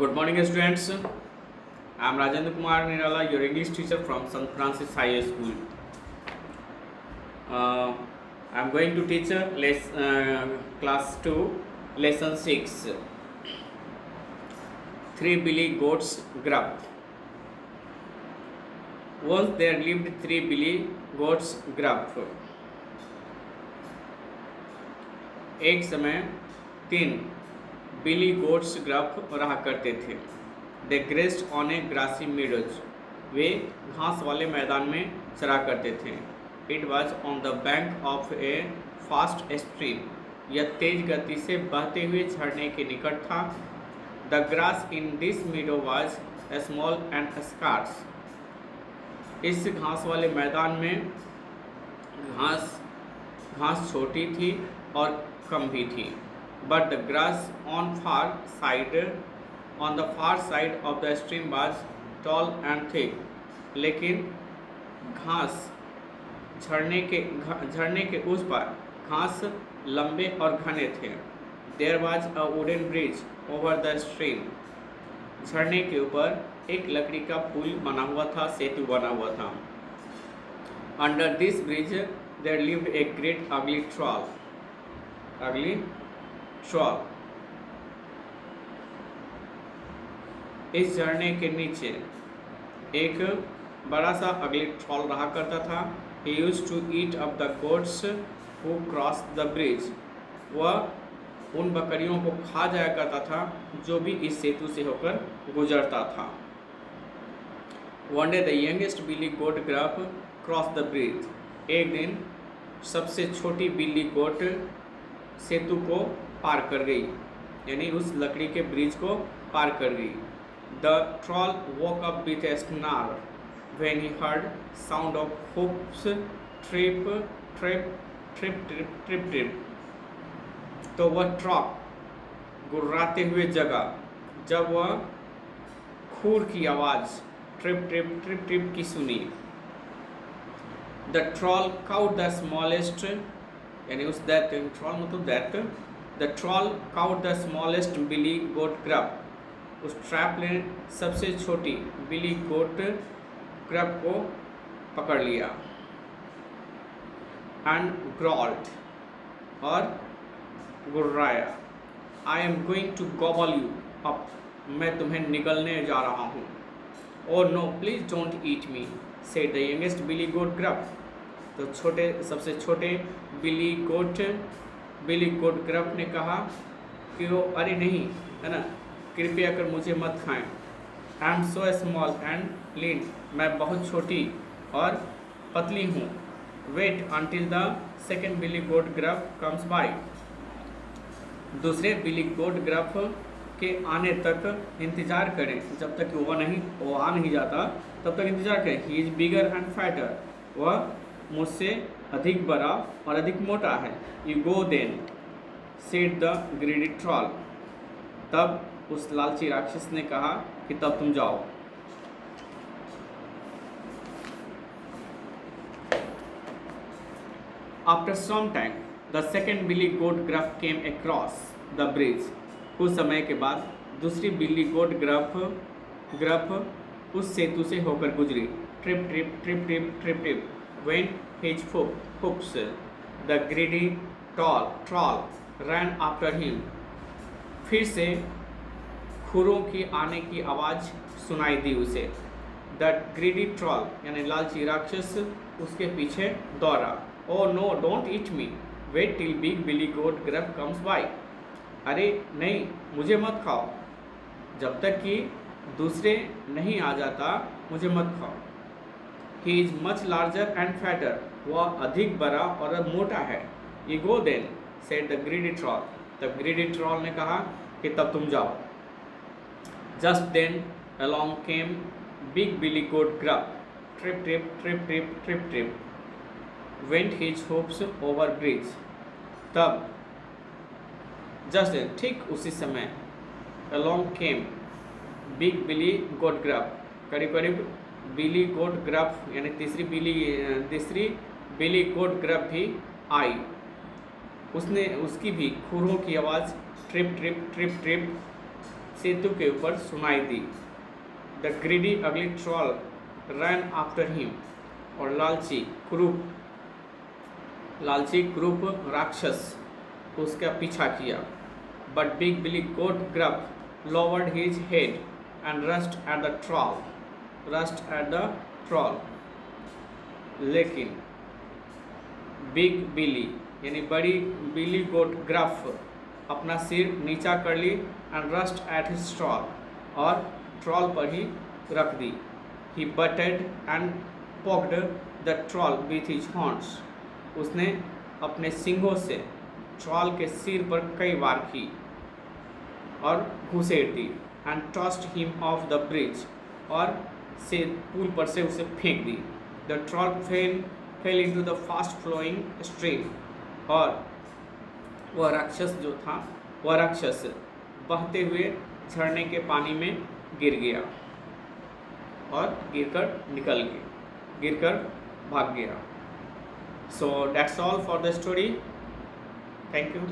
Good morning, students. I am Rajendra Kumar Nirala, your English teacher from St. Francis High School. I am going to teach class 2, lesson 6. 3 Billy Goats Gruff. Once there lived 3 Billy Goats Gruff. एक समय 3 बिली goats gruff रहा करते थे। They grazed on a grassy meadows. वे घास वाले मैदान में चरा करते थे। It was on the bank of a fast stream. यह तेज गति से बहते हुए झरने के निकट था। The grass in this meadow was small and scarce. इस घास वाले मैदान में घास छोटी थी और कम भी थी। But the grass on the far side of the stream was tall and thick. लेकिन घास झरने के उस पर घास लंबे और घने थे। There was a wooden bridge over the stream. झरने के ऊपर एक लकड़ी का पुल बना हुआ था, सेतु बना हुआ था। Under this bridge there lived a great ugly troll. इस झरने के नीचे एक बड़ा सा अगली ट्रॉल रहा करता था। He used to eat up the goats who crossed the bridge. वह उन बकरियों को खा जाया करता था जो भी इस सेतु से होकर गुजरता था। One day the youngest billy goat gruff crossed the bridge. एक दिन सबसे छोटी बिल्ली गोट सेतु को पार कर गई, यानी उस लकड़ी के ब्रिज को पार कर गई। The troll woke up with a snarl when he heard sound of hoofs trip trip trip trip trip trip. तो वह ट्रॉल गुर्राते हुए जगा जब वह खूर की आवाज़ ट्रिप ट्रिप ट्रिप ट्रिप की सुनी। The troll called the smallest, यानी उस ट्रॉल मतलब the troll called the smallest billy goat gruff. उस ट्रैप ने सबसे छोटी बिली गोट ग्रफ को पकड़ लिया। एंड ग्रॉल्ड, और गुर्राया। I am going to gobble you up. मैं तुम्हें निगलने जा रहा हूँ। Oh no please don't eat me, said the youngest Billy goat Gruff. तो सबसे छोटे बिली गोट ग्रफ ने कहा कि वो अरे नहीं, है ना, कृपया कर मुझे मत खाएं। I am so small and lean. मैं बहुत छोटी और पतली हूँ। Wait until the second Billy goat Gruff comes by. दूसरे बिली गोट ग्रफ के आने तक इंतज़ार करें। जब तक वो आ नहीं जाता तब तक इंतज़ार करें। He is bigger and fatter. वह मुझसे अधिक बड़ा और अधिक मोटा है। You go then, said the greedy troll. तब उस लालची राक्षस ने कहा कि तब तुम जाओ। After some time the second Billy goat gruff came across the bridge. कुछ समय के बाद दूसरी बिल्ली गोट ग्रफ उस सेतु से होकर गुजरी। Trip trip trip trip trip trip when his hoops, the greedy troll ran after him. फिर से खुरों की आने की आवाज़ सुनाई दी उसे। The greedy troll, यानी लालची राक्षस, उसके पीछे दौड़ा। Oh no, don't eat me. Wait till big billy goat gruff comes by. अरे नहीं, मुझे मत खाओ, जब तक कि दूसरे नहीं आ जाता मुझे मत खाओ। He is much larger and fatter. वह अधिक बड़ा और मोटा है। You go then, said the greedy troll. तब greedy troll ने कहा कि तब तुम जाओ। Just then along came big billy goat gruff. Trip trip trip trip trip trip. Went his hooves over bridge. तब just then, ठीक उसी समय along came big billy goat gruff. करीब करीब बिली गोट ग्रफ, यानी तीसरी बिली गोट ग्रफ भी आई। उसकी भी खुरों की आवाज़ ट्रिप ट्रिप ट्रिप ट्रिप सेतु के ऊपर सुनाई दी। The greedy ugly troll run after him, और लालची क्रूप राक्षस उसका पीछा किया। But big Billy goat Gruff lowered his head and rushed at the troll. लेकिन बिग बिली यानी बड़ी बिली गोट ग्रफ अपना सिर नीचा कर ली and rushed at his troll, और ट्रॉल पर ही रख दी। He butted and poked the troll with his horns, उसने अपने सींगों से ट्रॉल के सिर पर कई बार की और घुसेड़ दी। And tossed him off the bridge, और से पुल पर से उसे फेंक दी। The troll fell into the fast flowing stream, और वह राक्षस बहते हुए झरने के पानी में गिर गया और गिरकर भाग गया। So that's all for the story. Thank you.